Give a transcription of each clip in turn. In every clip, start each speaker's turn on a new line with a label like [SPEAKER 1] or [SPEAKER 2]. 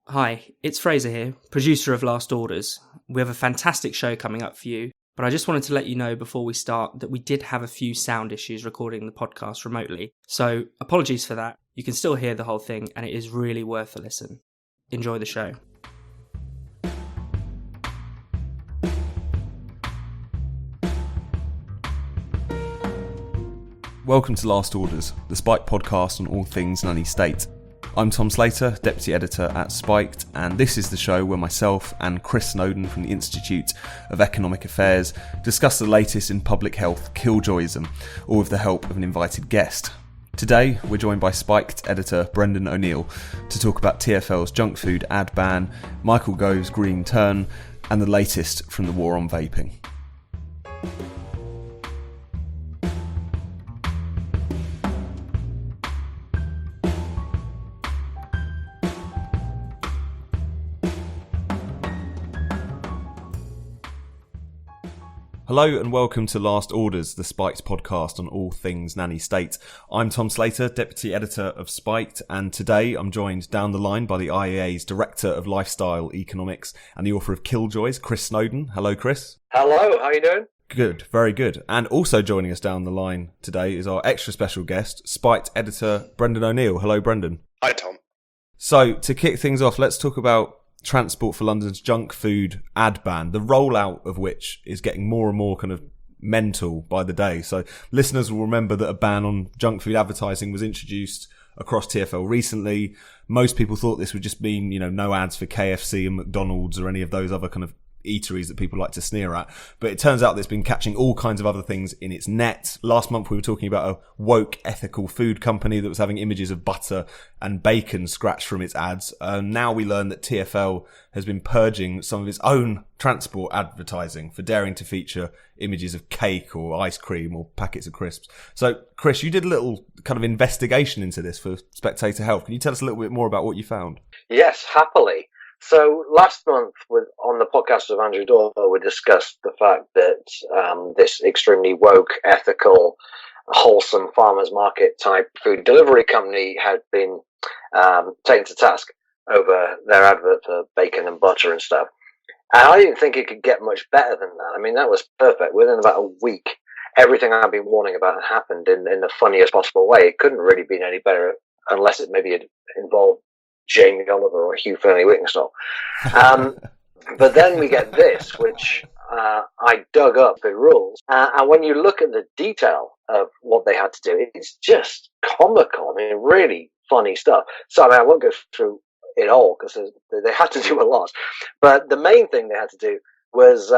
[SPEAKER 1] Hi, it's Fraser here, producer of Last Orders. We have a fantastic show coming up for you, but I just wanted to let you know before we start that we did have a few sound issues recording the podcast remotely, so apologies for that. You can still hear the whole thing, and it is really worth a listen. Enjoy the show.
[SPEAKER 2] Welcome to Last Orders, the Spiked podcast on all things nanny state. I'm Tom Slater, Deputy Editor at Spiked, and this is the show where myself and Chris Snowden from the Institute of Economic Affairs discuss the latest in public health killjoyism, all with the help of an invited guest. Today, we're joined by Spiked editor Brendon O'Neill to talk about TfL's junk food ad ban, Michael Gove's green turn, and the latest from the war on vaping. Hello and welcome to Last Orders, the Spiked podcast on all things nanny state. I'm Tom Slater, Deputy Editor of Spiked, and today I'm joined down the line by the IEA's Director of Lifestyle Economics and the author of Killjoys, Chris Snowden. Hello, Chris.
[SPEAKER 3] Hello, how are you doing?
[SPEAKER 2] Good, very good. And also joining us down the line today is our extra special guest, Spiked Editor Brendon O'Neill. Hello, Brendon.
[SPEAKER 3] Hi, Tom.
[SPEAKER 2] So, to kick things off, let's talk about Transport for London's junk food ad ban, the rollout of which is getting more and more kind of mental by the day. So listeners will remember that a ban on junk food advertising was introduced across TfL recently. Most people thought this would just mean, no ads for KFC and McDonald's or any of those other kind of eateries that people like to sneer at. But it turns out that it's been catching all kinds of other things in its net. Last month we were talking about a woke ethical food company that was having images of butter and bacon scratched from its ads. Now we learn that TfL has been purging some of its own transport advertising for daring to feature images of cake or ice cream or packets of crisps. So, Chris, you did a little kind of investigation into this for Spectator Health. Can you tell us a little bit more about what you found?
[SPEAKER 3] Yes, happily. So last month on the podcast of Andrew Doyle, we discussed the fact that this extremely woke, ethical, wholesome farmers market type food delivery company had been taken to task over their advert for bacon and butter and stuff. And I didn't think it could get much better than that. I mean, that was perfect. Within about a week, everything I've been warning about happened in the funniest possible way. It couldn't really be any better unless it maybe had involved Jamie Oliver or Hugh Fearnley-Whittingstall. But then we get this, which I dug up the rules. And when you look at the detail of what they had to do, it's just comical. I mean, really funny stuff. So I won't go through it all because they had to do a lot. But the main thing they had to do was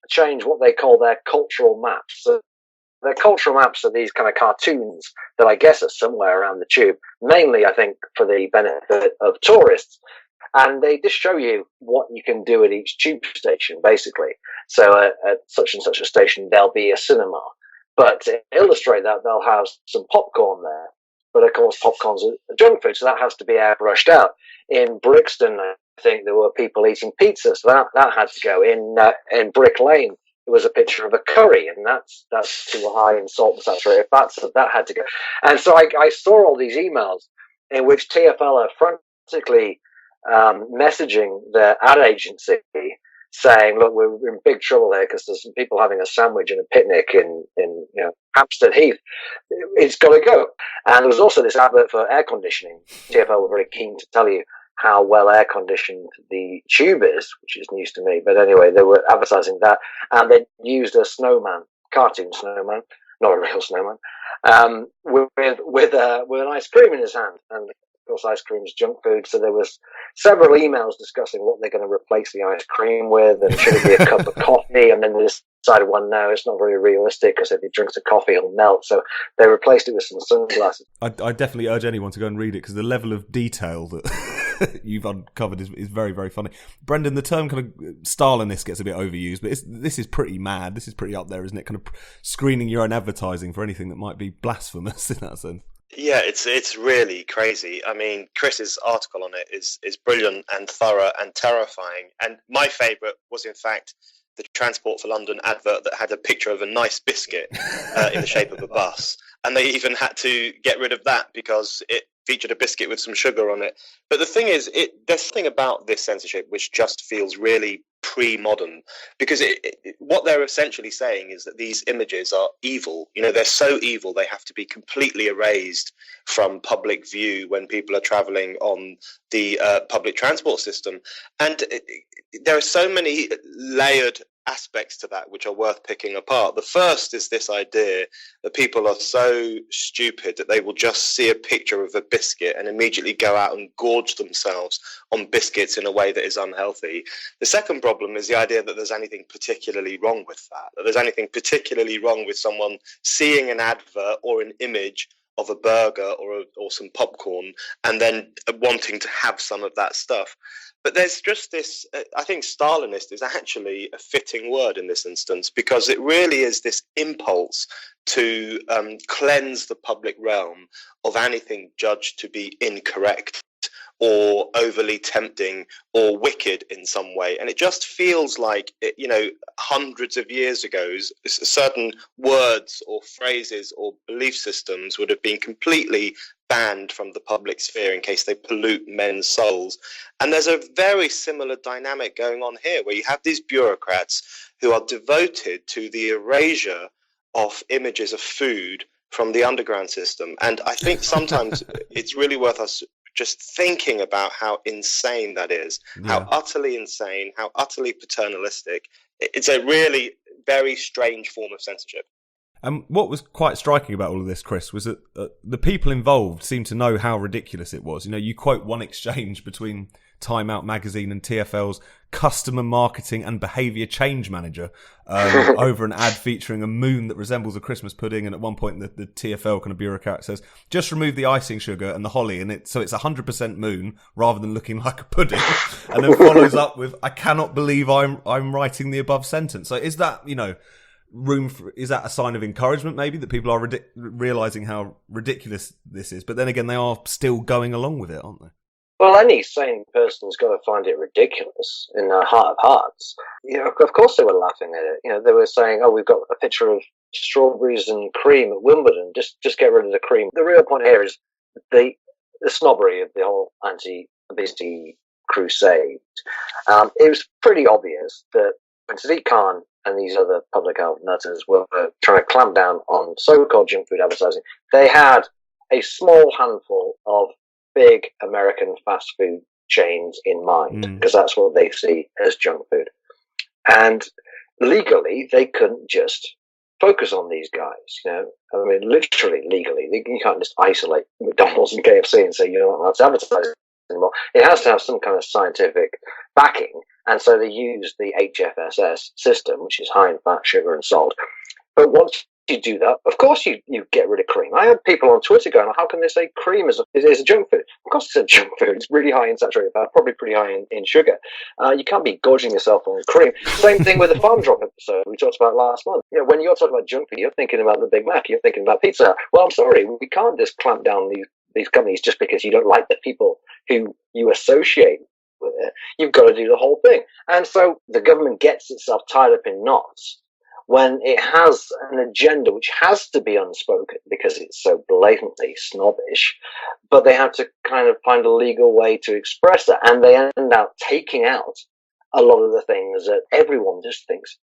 [SPEAKER 3] change what they call their cultural maps. So the cultural maps are these kind of cartoons that I guess are somewhere around the tube, mainly, I think, for the benefit of tourists. And they just show you what you can do at each tube station, basically. So at such and such a station, there'll be a cinema. But to illustrate that, they'll have some popcorn there. But, of course, popcorn's a junk food, so that has to be airbrushed out. In Brixton, I think there were people eating pizza, so that had to go. In Brick Lane, it was a picture of a curry, and that's too high in salt and saturated fats, so that had to go. And so I saw all these emails in which TfL are frantically messaging their ad agency saying, look, we're in big trouble here because there's some people having a sandwich and a picnic in Hampstead Heath. It's got to go. And there was also this advert for air conditioning. TfL were very keen to tell you how well air conditioned the tube is, which is news to me. But anyway, they were advertising that, and they used a cartoon snowman, not a real snowman, with an ice cream in his hand. And of course, ice cream is junk food. So there was several emails discussing what they're going to replace the ice cream with, and should it be a cup of coffee? And then they decided, well, no, it's not very realistic because if he drinks a coffee, he'll melt. So they replaced it with some sunglasses.
[SPEAKER 2] I definitely urge anyone to go and read it because the level of detail that you've uncovered is very, very funny. Brendon, the term kind of Stalinist gets a bit overused, but this is pretty mad. This is pretty up there, isn't it? Kind of screening your own advertising for anything that might be blasphemous in that sense.
[SPEAKER 4] Yeah, it's really crazy. I mean, Chris's article on it is brilliant and thorough and terrifying. And my favourite was, in fact, the Transport for London advert that had a picture of a nice biscuit in the shape of a bus. And they even had to get rid of that because it featured a biscuit with some sugar on it. But the thing is, there's something about this censorship which just feels really pre-modern, because what they're essentially saying is that these images are evil. They're so evil they have to be completely erased from public view when people are traveling on the public transport system. And there are so many layered aspects to that which are worth picking apart. The first is this idea that people are so stupid that they will just see a picture of a biscuit and immediately go out and gorge themselves on biscuits in a way that is unhealthy. The second problem is the idea that there's anything particularly wrong with that there's anything particularly wrong with someone seeing an advert or an image of a burger or some popcorn and then wanting to have some of that stuff. But there's just this, I think Stalinist is actually a fitting word in this instance, because it really is this impulse to cleanse the public realm of anything judged to be incorrect or overly tempting or wicked in some way. And it just feels like, hundreds of years ago, certain words or phrases or belief systems would have been completely banned from the public sphere in case they pollute men's souls. And there's a very similar dynamic going on here, where you have these bureaucrats who are devoted to the erasure of images of food from the underground system. And I think sometimes it's really worth us just thinking about how insane that is, how utterly insane, how utterly paternalistic. It's a really very strange form of censorship.
[SPEAKER 2] And what was quite striking about all of this, Chris, was that the people involved seemed to know how ridiculous it was. You quote one exchange between Time Out magazine and TfL's customer marketing and behaviour change manager over an ad featuring a moon that resembles a Christmas pudding. And at one point, the TfL kind of bureaucrat says, just remove the icing sugar and the holly, and so it's 100% moon rather than looking like a pudding. And then follows up with, I cannot believe I'm writing the above sentence. So is that, is that a sign of encouragement, maybe, that people are realising how ridiculous this is? But then again, they are still going along with it, aren't they?
[SPEAKER 3] Well, any sane person's got to find it ridiculous in their heart of hearts. Of course they were laughing at it. They were saying, "Oh, we've got a picture of strawberries and cream at Wimbledon. Just get rid of the cream." The real point here is the snobbery of the whole anti-obesity crusade. It was pretty obvious that when Sadiq Khan and these other public health nutters were trying to clamp down on so-called junk food advertising, they had a small handful of big American fast food chains in mind, because that's what they see as junk food. And legally, they couldn't just focus on these guys. Literally legally, you can't just isolate McDonald's and KFC and say, that's advertising anymore. It has to have some kind of scientific backing. And so they use the HFSS system, which is high in fat, sugar, and salt. But once you do that, of course you get rid of cream. I had people on Twitter going, how can they say cream is a junk food? Of course it's a junk food. It's really high in saturated fat, probably pretty high in sugar. You can't be gorging yourself on cream. Same thing with the Farm Drop episode we talked about last month. When you're talking about junk food, you're thinking about the Big Mac, you're thinking about Pizza Hut. Well, I'm sorry, we can't just clamp down these companies just because you don't like the people who you associate with it. You've got to do the whole thing. And so the government gets itself tied up in knots when it has an agenda which has to be unspoken because it's so blatantly snobbish, but they have to kind of find a legal way to express that, and they end up taking out a lot of the things that everyone just thinks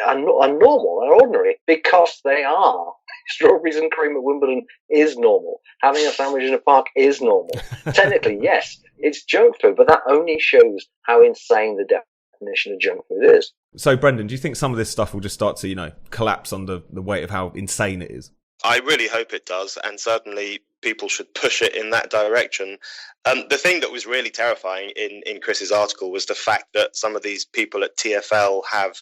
[SPEAKER 3] are normal, are ordinary, because they are. Strawberries and cream at Wimbledon is normal. Having a sandwich in a park is normal. Technically, yes, it's junk food, but that only shows how insane the definition of junk food is.
[SPEAKER 2] So, Brendan, do you think some of this stuff will just start to, collapse under the weight of how insane it is?
[SPEAKER 4] I really hope it does, and certainly people should push it in that direction. The thing that was really terrifying in Chris's article was the fact that some of these people at TfL have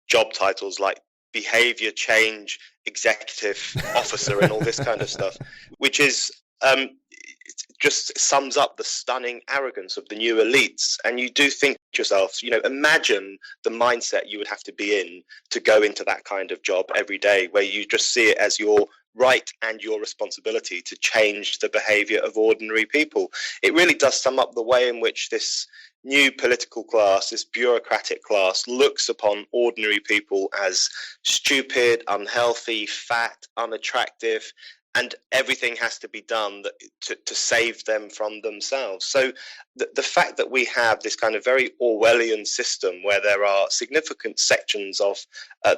[SPEAKER 4] job titles like behaviour change executive officer and all this kind of stuff, which is just sums up the stunning arrogance of the new elites. And you do think to yourself, imagine the mindset you would have to be in to go into that kind of job every day, where you just see it as your right and your responsibility to change the behaviour of ordinary people. It really does sum up the way in which this new political class, this bureaucratic class, looks upon ordinary people as stupid, unhealthy, fat, unattractive, and everything has to be done to save them from themselves. So the fact that we have this kind of very Orwellian system where there are significant sections of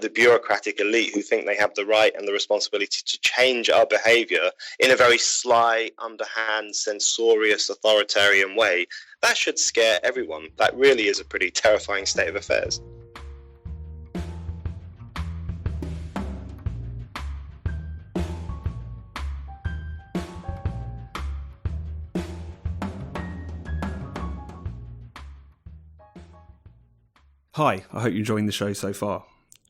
[SPEAKER 4] the bureaucratic elite who think they have the right and the responsibility to change our behaviour in a very sly, underhand, censorious, authoritarian way, that should scare everyone. That really is a pretty terrifying state of affairs.
[SPEAKER 2] Hi, I hope you're enjoying the show so far.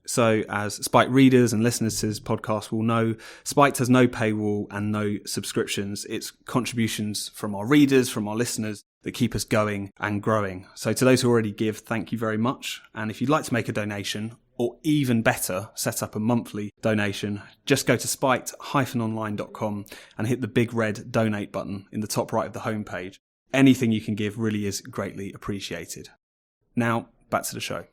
[SPEAKER 2] So, as Spiked readers and listeners to this podcast will know, Spiked has no paywall and no subscriptions. It's contributions from our readers, from our listeners that keep us going and growing. So to those who already give, thank you very much. And if you'd like to make a donation, or even better, set up a monthly donation, just go to spiked-online.com and hit the big red donate button in the top right of the homepage. Anything you can give really is greatly appreciated. Now, back to the show.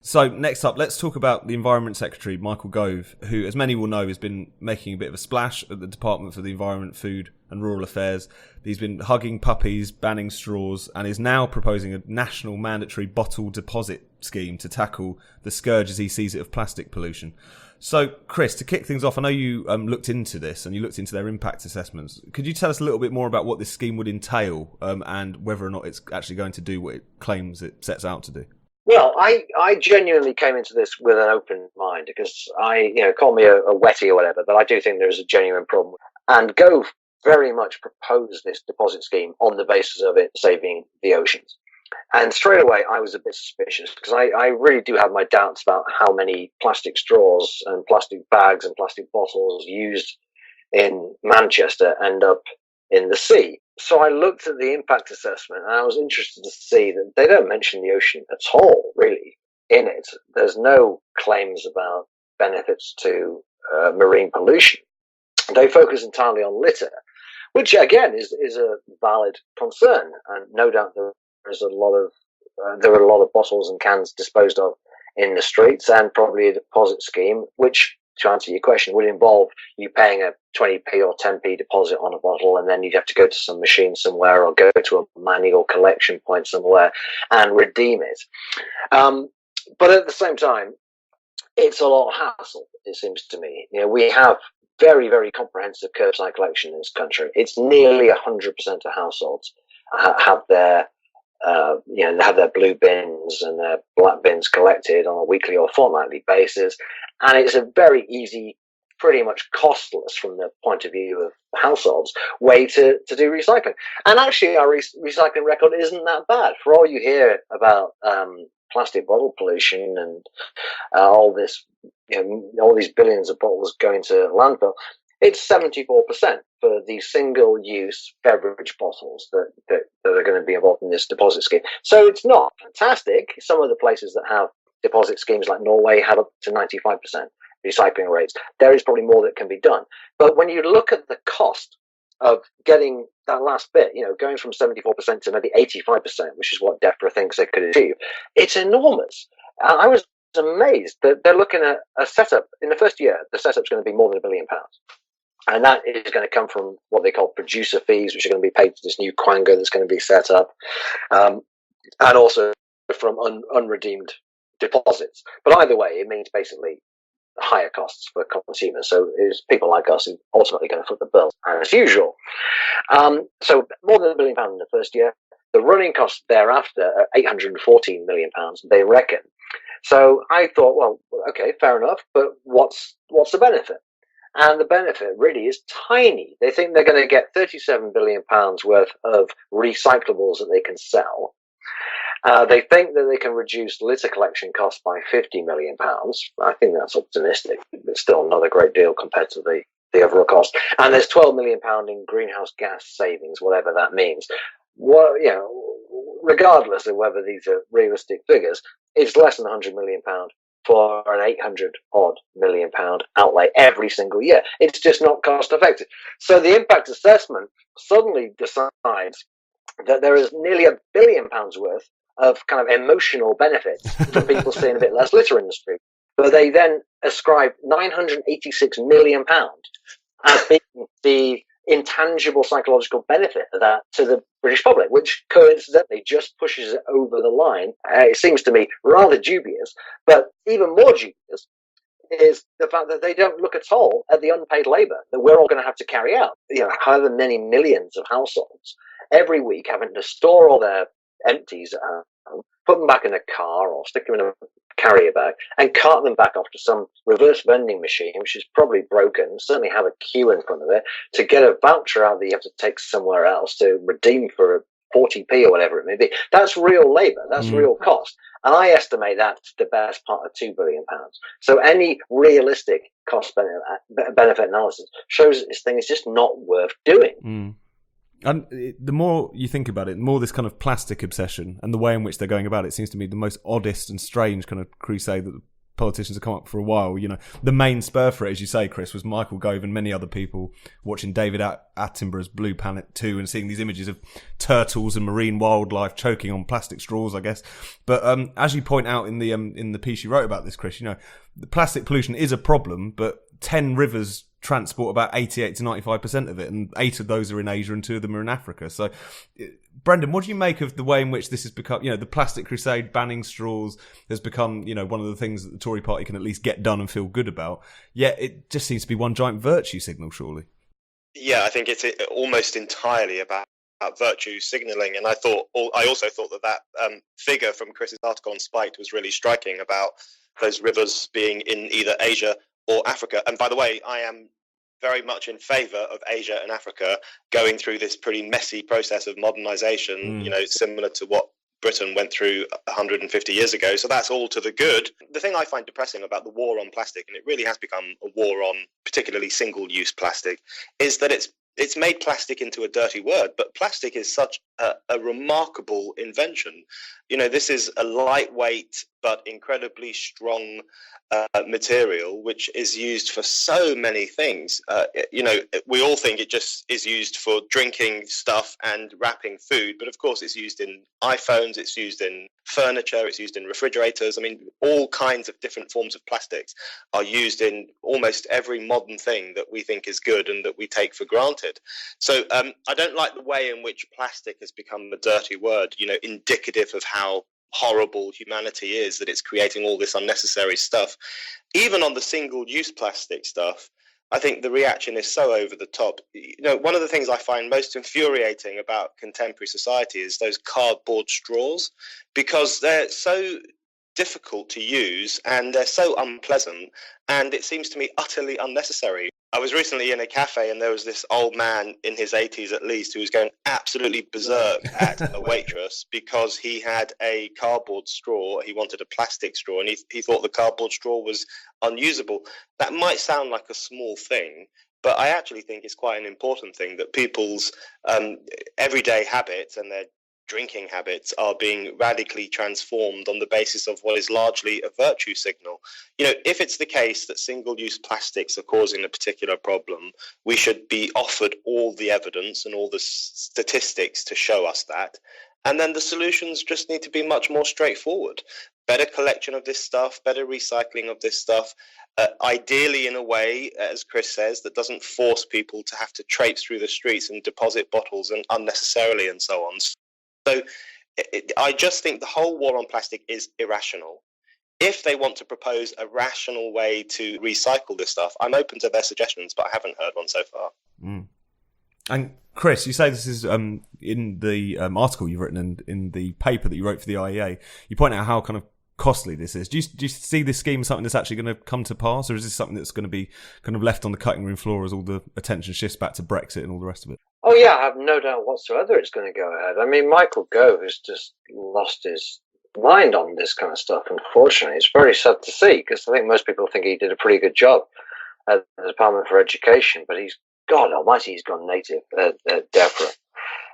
[SPEAKER 2] So next up, let's talk about the Environment Secretary, Michael Gove, who, as many will know, has been making a bit of a splash at the Department for the Environment, Food and Rural Affairs. He's been hugging puppies, banning straws, and is now proposing a national mandatory bottle deposit scheme to tackle the scourge, as he sees it, of plastic pollution. So, Chris, to kick things off, I know you looked into this and you looked into their impact assessments. Could you tell us a little bit more about what this scheme would entail and whether or not it's actually going to do what it claims it sets out to do?
[SPEAKER 3] Well, I genuinely came into this with an open mind because call me a wetty or whatever, but I do think there is a genuine problem. And Gove very much proposed this deposit scheme on the basis of it saving the oceans. And straight away, I was a bit suspicious because I really do have my doubts about how many plastic straws and plastic bags and plastic bottles used in Manchester end up in the sea. So I looked at the impact assessment and I was interested to see that they don't mention the ocean at all, really, in it. There's no claims about benefits to marine pollution. They focus entirely on litter, which again is a valid concern, and no doubt there are a lot of bottles and cans disposed of in the streets, and probably a deposit scheme, which, to answer your question, would involve you paying a 20p or 10p deposit on a bottle, and then you'd have to go to some machine somewhere or go to a manual collection point somewhere and redeem it. But at the same time, it's a lot of hassle, it seems to me. We have very, very comprehensive curbside collection in this country. It's nearly 100% of households have their they have their blue bins and their black bins collected on a weekly or fortnightly basis. And it's a very easy, pretty much costless from the point of view of households, way to do recycling. And actually our recycling record isn't that bad. For all you hear about plastic bottle pollution and all these billions of bottles going to landfill, it's 74% for the single-use beverage bottles that are going to be involved in this deposit scheme. So it's not fantastic. Some of the places that have deposit schemes like Norway have up to 95% recycling rates. There is probably more that can be done. But when you look at the cost of getting that last bit, going from 74% to maybe 85%, which is what DEFRA thinks they could achieve, it's enormous. I was amazed that they're looking at a setup. In the first year, the setup's going to be more than £1 billion. And that is going to come from what they call producer fees, which are going to be paid to this new quango that's going to be set up, and also from unredeemed deposits. But either way, it means basically higher costs for consumers. So it's people like us who are ultimately going to foot the bill, as usual. So more than £1 billion in the first year. The running costs thereafter are £814 million, they reckon. So I thought, well, okay, fair enough, but what's the benefit? And the benefit really is tiny. They think they're going to get £37 billion worth of recyclables that they can sell. They think that they can reduce litter collection costs by £50 million. I think that's optimistic. It's still not a great deal compared to the overall cost. And there's £12 million in greenhouse gas savings, whatever that means. Well, regardless of whether these are realistic figures, it's less than £100 million for an 800-odd million pound outlay every single year. It's just not cost effective. So the impact assessment suddenly decides that there is nearly £1 billion worth of kind of emotional benefits for people seeing a bit less litter in the street. But they then ascribe £986 million as being the intangible psychological benefit of that to the British public, which coincidentally just pushes it over the line. It seems to me rather dubious, but even more dubious is the fact that they don't look at all at the unpaid labour that we're all going to have to carry out. However many millions of households every week having to store all their empties at home, put them back in a car or stick them in a carrier bag and cart them back off to some reverse vending machine, which is probably broken, certainly have a queue in front of it, to get a voucher out that you have to take somewhere else to redeem for 40p or whatever it may be. That's real labour. That's real cost. And I estimate that to the best part of £2 billion. So any realistic cost benefit analysis shows that this thing is just not worth doing.
[SPEAKER 2] And the more you think about it, the more this kind of plastic obsession and the way in which they're going about it seems to me the most oddest and strange kind of crusade that the politicians have come up for a while. The main spur for it, as you say, Chris, was Michael Gove and many other people watching David Attenborough's Blue Planet 2 and seeing these images of turtles and marine wildlife choking on plastic straws, I guess. But as you point out in the piece you wrote about this, Chris, the plastic pollution is a problem, but 10 rivers transport about 88 to 95% of it, and 8 of those are in Asia and 2 of them are in Africa. So, Brendan, what do you make of the way in which this has become, the plastic crusade, banning straws has become, one of the things that the Tory party can at least get done and feel good about, yet it just seems to be one giant virtue signal, surely?
[SPEAKER 4] Yeah, I think it's almost entirely about virtue signalling, and I also thought that figure from Chris's article on Spiked was really striking about those rivers being in either Asia or Africa. And by the way, I am very much in favour of Asia and Africa going through this pretty messy process of modernisation, similar to what Britain went through 150 years ago. So that's all to the good. The thing I find depressing about the war on plastic, and it really has become a war on particularly single-use plastic, is that it's made plastic into a dirty word, but plastic is such a remarkable invention. This is a lightweight but incredibly strong material which is used for so many things. We all think it just is used for drinking stuff and wrapping food, but of course it's used in iPhones, it's used in furniture, it's used in refrigerators. I mean, all kinds of different forms of plastics are used in almost every modern thing that we think is good and that we take for granted. So I don't like the way in which plastic has become a dirty word, indicative of how horrible humanity is, that it's creating all this unnecessary stuff. Even on the single-use plastic stuff, I think the reaction is so over the top. One of the things I find most infuriating about contemporary society is those cardboard straws, because they're so difficult to use and they're so unpleasant, and it seems to me utterly unnecessary. I was recently in a cafe and there was this old man in his 80s at least who was going absolutely berserk at a waitress because he had a cardboard straw. He wanted a plastic straw and he thought the cardboard straw was unusable. That might sound like a small thing, but I actually think it's quite an important thing, that people's everyday habits and their drinking habits are being radically transformed on the basis of what is largely a virtue signal. If it's the case that single-use plastics are causing a particular problem, we should be offered all the evidence and all the statistics to show us that. And then the solutions just need to be much more straightforward. Better collection of this stuff, better recycling of this stuff, ideally in a way, as Chris says, that doesn't force people to have to traipse through the streets and deposit bottles and unnecessarily and so on. So I just think the whole war on plastic is irrational. If they want to propose a rational way to recycle this stuff, I'm open to their suggestions, but I haven't heard one so far.
[SPEAKER 2] And Chris, you say this is in the article you've written and in the paper that you wrote for the IEA, you point out how kind of costly this is. Do you see this scheme as something that's actually going to come to pass, or is this something that's going to be kind of left on the cutting room floor as all the attention shifts back to Brexit and all the rest of it?
[SPEAKER 3] Oh yeah, I have no doubt whatsoever it's going to go ahead. I mean, Michael Gove has just lost his mind on this kind of stuff, unfortunately. It's very sad to see, because I think most people think he did a pretty good job at the Department for Education, but God almighty, he's gone native at DEFRA.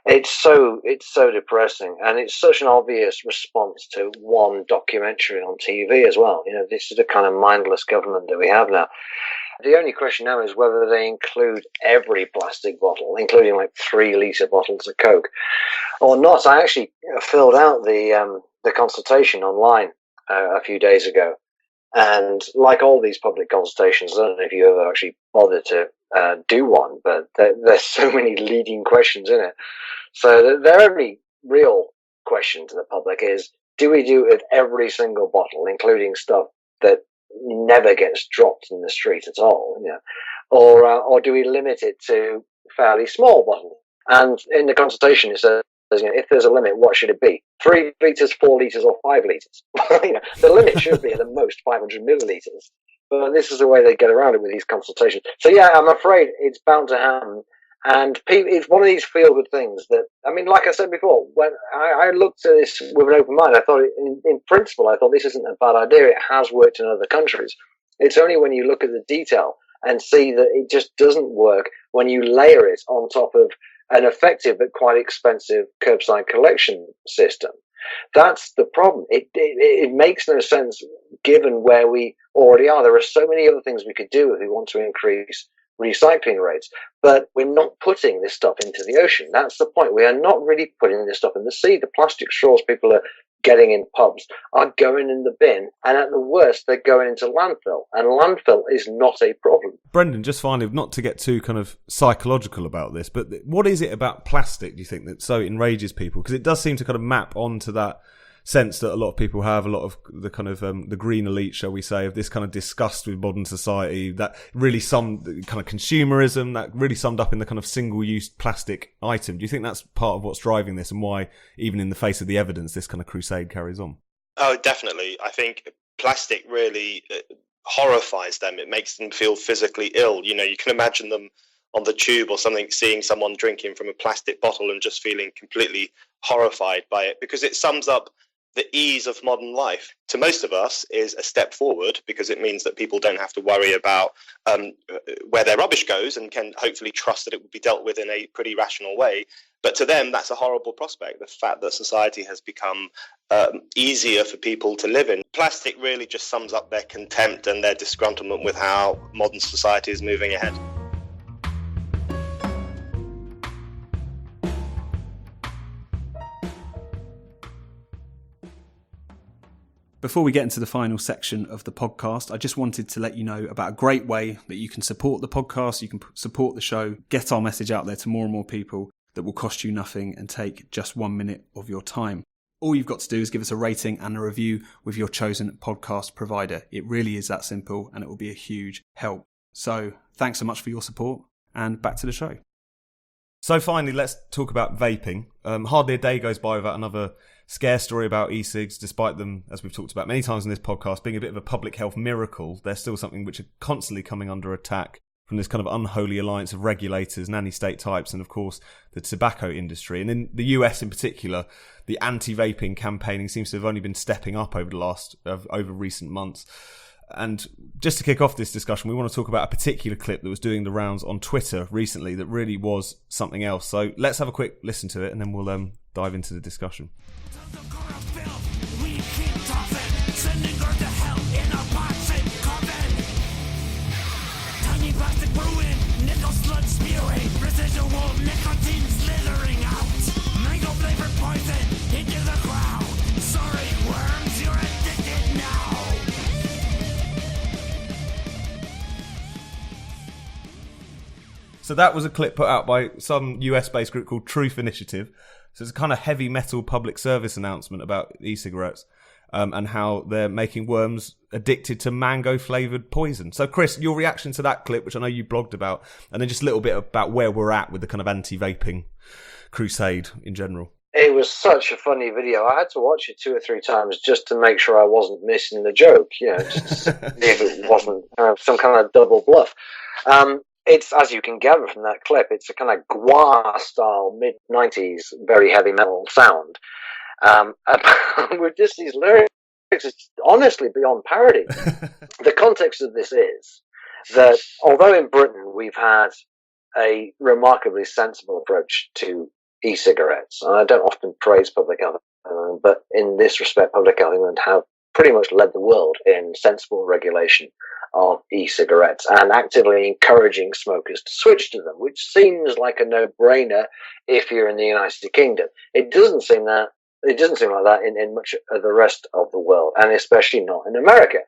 [SPEAKER 3] It's so depressing, and it's such an obvious response to one documentary on TV as well. This is the kind of mindless government that we have now. The only question now is whether they include every plastic bottle, including like 3-litre bottles of Coke, or not. I actually filled out the consultation online a few days ago, And like all these public consultations, I don't know if you ever actually bothered to do one, but there's so many leading questions in it. So the only real question to the public is, do we do it with every single bottle, including stuff that never gets dropped in the street at all, or do we limit it to fairly small bottles? And in the consultation, it says, if there's a limit, what should it be? 3 litres, 4 litres, or 5 litres? The limit should be at the most 500 millilitres. But this is the way they get around it with these consultations. So yeah, I'm afraid it's bound to happen. And it's one of these feel-good things that, like I said before, when I looked at this with an open mind, I thought, in principle, I thought this isn't a bad idea. It has worked in other countries. It's only when you look at the detail and see that it just doesn't work when you layer it on top of an effective but quite expensive curbside collection system. That's the problem. It makes no sense given where we already are. There are so many other things we could do if we want to increase recycling rates, but we're not putting this stuff into the ocean. That's the point. We are not really putting this stuff in the sea. The plastic straws people are getting in pubs are going in the bin, and at the worst, they're going into landfill, and landfill is not a problem.
[SPEAKER 2] Brendan, just finally, not to get too kind of psychological about this, but what is it about plastic, do you think, that so enrages people? Because it does seem to kind of map onto that sense that a lot of people have, a lot of the kind of the green elite, shall we say, of this kind of disgust with modern society, that really kind of consumerism, that really summed up in the kind of single-use plastic item. Do you think that's part of what's driving this, and why, even in the face of the evidence, this kind of crusade carries on?
[SPEAKER 4] Oh, definitely. I think plastic really horrifies them. It makes them feel physically ill. You can imagine them on the tube or something, seeing someone drinking from a plastic bottle and just feeling completely horrified by it, because it sums up the ease of modern life. To most of us is a step forward, because it means that people don't have to worry about where their rubbish goes, and can hopefully trust that it will be dealt with in a pretty rational way. But to them, that's a horrible prospect, the fact that society has become easier for people to live in. Plastic really just sums up their contempt and their disgruntlement with how modern society is moving ahead.
[SPEAKER 5] Before we get into the final section of the podcast, I just wanted to let you know about a great way that you can support the podcast, you can support the show, get our message out there to more and more people that will cost you nothing and take just 1 minute of your time. All you've got to do is give us a rating and a review with your chosen podcast provider. It really is that simple, and it will be a huge help. So thanks so much for your support, and back to the show.
[SPEAKER 2] So finally, let's talk about vaping. Hardly a day goes by without another scare story about e-cigs, despite them, as we've talked about many times in this podcast, being a bit of a public health miracle. They're still something which are constantly coming under attack from this kind of unholy alliance of regulators, nanny-state types, and of course the tobacco industry. And in the US in particular, the anti-vaping campaigning seems to have only been stepping up over recent months. And just to kick off this discussion, we want to talk about a particular clip that was doing the rounds on Twitter recently that really was something else. So let's have a quick listen to it, and then we'll dive into the discussion. So that was a clip put out by some US-based group called Truth Initiative. So it's a kind of heavy metal public service announcement about e-cigarettes and how they're making worms addicted to mango-flavoured poison. So Chris, your reaction to that clip, which I know you blogged about, and then just a little bit about where we're at with the kind of anti-vaping crusade in general.
[SPEAKER 3] It was such a funny video. I had to watch it 2 or 3 times just to make sure I wasn't missing the joke, just if it wasn't some kind of double bluff. It's, as you can gather from that clip, it's a kind of Gwa-style mid-90s very heavy metal sound. With just these lyrics, it's honestly beyond parody. The context of this is that although in Britain we've had a remarkably sensible approach to e-cigarettes, and I don't often praise public health, but in this respect, public health England have pretty much led the world in sensible regulation of e-cigarettes and actively encouraging smokers to switch to them, which seems like a no-brainer if you're in the United Kingdom. It doesn't seem that It doesn't seem like that in much of the rest of the world, and especially not in America.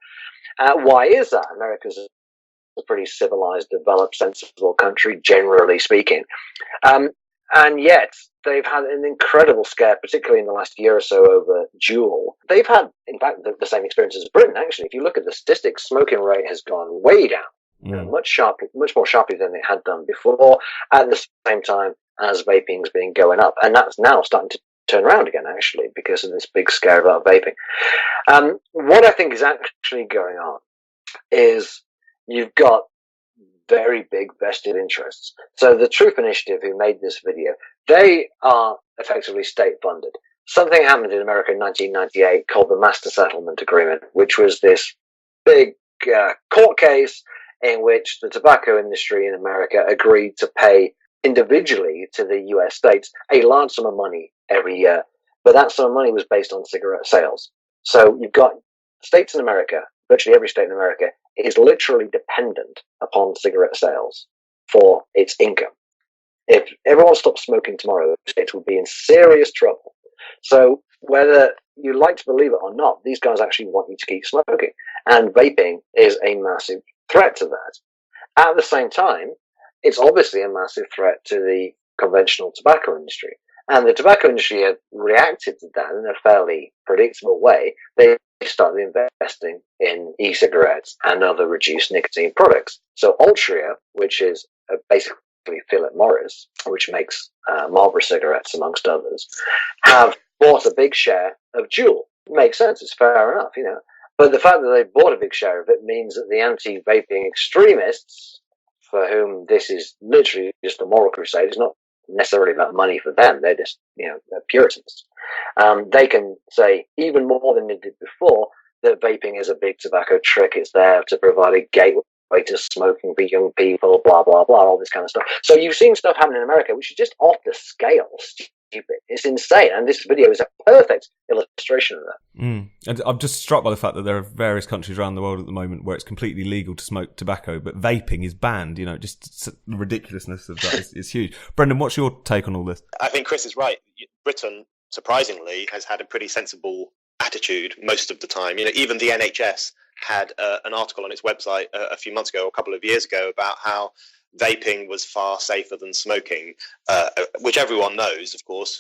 [SPEAKER 3] Why is that? America's a pretty civilized, developed, sensible country, generally speaking. And yet, they've had an incredible scare, particularly in the last year or so, over Juul. They've had, in fact, the same experience as Britain, actually. If you look at the statistics, smoking rate has gone way down, much more sharply than it had done before, at the same time as vaping's been going up. And that's now starting to turn around again, actually, because of this big scare about vaping. What I think is actually going on is you've got very big vested interests. So the Truth Initiative, who made this video, they are effectively state funded. Something happened in America in 1998 called the Master Settlement Agreement, which was this big court case in which the tobacco industry in America agreed to pay individually to the US states a large sum of money every year. But that sum of money was based on cigarette sales. So you've got states in America, virtually every state in America, is literally dependent upon cigarette sales for its income. If everyone stopped smoking tomorrow, states would be in serious trouble. So whether you like to believe it or not, these guys actually want you to keep smoking. And vaping is a massive threat to that. At the same time, it's obviously a massive threat to the conventional tobacco industry. And the tobacco industry had reacted to that in a fairly predictable way. They started investing in e-cigarettes and other reduced nicotine products. So Altria, which is basically Philip Morris, which makes Marlboro cigarettes, amongst others, have bought a big share of Juul. Makes sense, it's fair enough, you know. But the fact that they bought a big share of it means that the anti-vaping extremists, for whom this is literally just a moral crusade, it's not necessarily about money for them, they're just, you know, they're Puritans. They can say, even more than they did before, that vaping is a big tobacco trick. It's there to provide a gateway to smoking for young people, blah, blah, blah, all this kind of stuff. So you've seen stuff happen in America, which is just off the scale stupid. It's insane. And this video is a perfect illustration of that.
[SPEAKER 2] And I'm just struck by the fact that there are various countries around the world at the moment where it's completely legal to smoke tobacco, but vaping is banned. You know, just the ridiculousness of that is huge. Brendan, what's your take on all this?
[SPEAKER 4] I think Chris is right. Britain, surprisingly, has had a pretty sensible attitude most of the time. You know, even the NHS had an article on its website a few months ago, or a couple of years ago, about how vaping was far safer than smoking, which everyone knows, of course.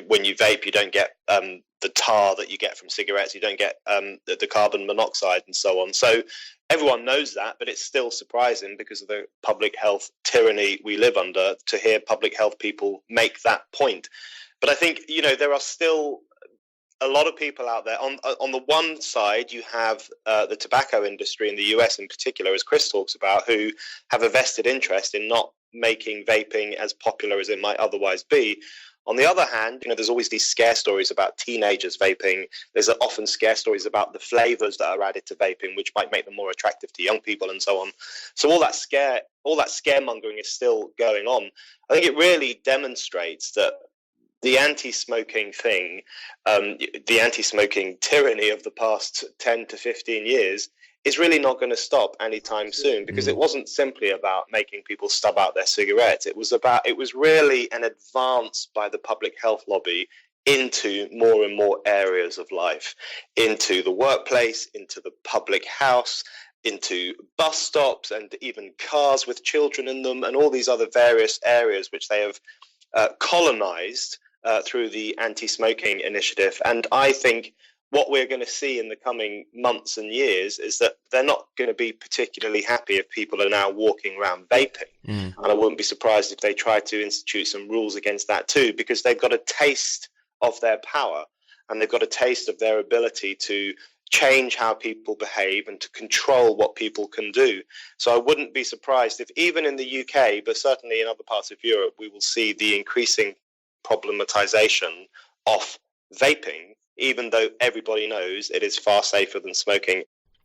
[SPEAKER 4] When you vape, you don't get the tar that you get from cigarettes, you don't get the carbon monoxide and so on. So everyone knows that, but it's still surprising because of the public health tyranny we live under to hear public health people make that point. But I think, you know, there are still a lot of people out there. On the one side, you have the tobacco industry in the US in particular, as Chris talks about, who have a vested interest in not making vaping as popular as it might otherwise be. On the other hand, you know, there's always these scare stories about teenagers vaping. There's often scare stories about the flavors that are added to vaping, which might make them more attractive to young people and so on. So all that scaremongering is still going on. I think it really demonstrates that the anti-smoking thing, the anti-smoking tyranny of the past 10 to 15 years is really not going to stop anytime soon, because it wasn't simply about making people stub out their cigarettes. It was really an advance by the public health lobby into more and more areas of life, into the workplace, into the public house, into bus stops, and even cars with children in them, and all these other various areas which they have colonized through the anti-smoking initiative. And I think what we're going to see in the coming months and years is that they're not going to be particularly happy if people are now walking around vaping. And I wouldn't be surprised if they try to institute some rules against that too, because they've got a taste of their power and they've got a taste of their ability to change how people behave and to control what people can do. So I wouldn't be surprised if even in the UK, but certainly in other parts of Europe, we will see the increasing problematization of vaping, even though everybody knows it is far safer than smoking.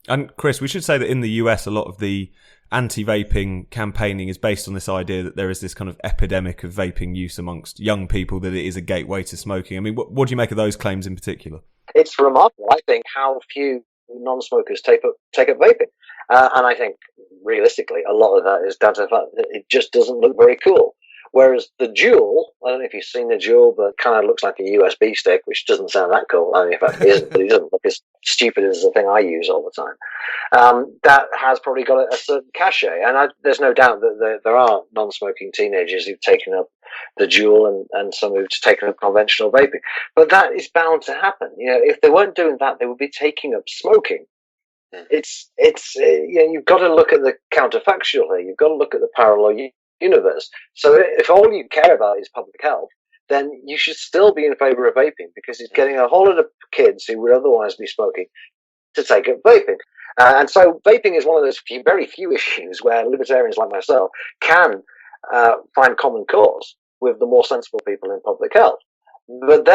[SPEAKER 2] And Chris, we should say that in the US, a lot of the anti-vaping campaigning is based on this idea that there is this kind of epidemic of vaping use amongst young people, that it is a gateway to smoking. I mean, what do you make of those claims in particular?
[SPEAKER 3] It's remarkable, I think, how few non-smokers take up vaping. And I think, realistically, a lot of that is down to the fact that it just doesn't look very cool. Whereas the Juul, I don't know if you've seen the Juul, but it kind of looks like a USB stick, which doesn't sound that cool. I mean, in fact, it isn't, but it doesn't look as stupid as the thing I use all the time. That has probably got a certain cachet. And there's no doubt that there are non-smoking teenagers who've taken up the Juul and some who've taken up conventional vaping. But that is bound to happen. If they weren't doing that, they would be taking up smoking. It's you've got to look at the counterfactual here. You've got to look at the parallel universe. So if all you care about is public health, then you should still be in favour of vaping, because it's getting a whole lot of kids who would otherwise be smoking to take up vaping. And so vaping is one of those very few issues where libertarians like myself can find common cause with the more sensible people in public health. But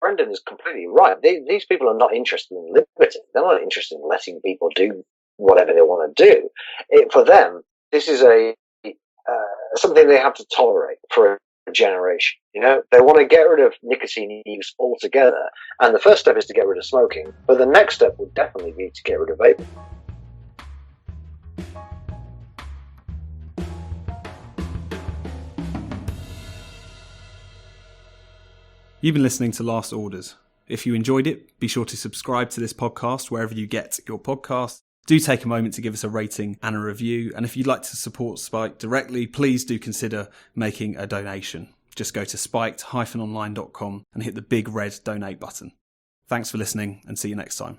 [SPEAKER 3] Brendon is completely right. These people are not interested in liberty. They're not interested in letting people do whatever they want to do. For them, this is something they have to tolerate for a generation. They want to get rid of nicotine use altogether. And the first step is to get rid of smoking. But the next step would definitely be to get rid of vaping.
[SPEAKER 5] You've been listening to Last Orders. If you enjoyed it, be sure to subscribe to this podcast wherever you get your podcasts. Do take a moment to give us a rating and a review. And if you'd like to support Spiked directly, please do consider making a donation. Just go to spiked-online.com and hit the big red donate button. Thanks for listening, and see you next time.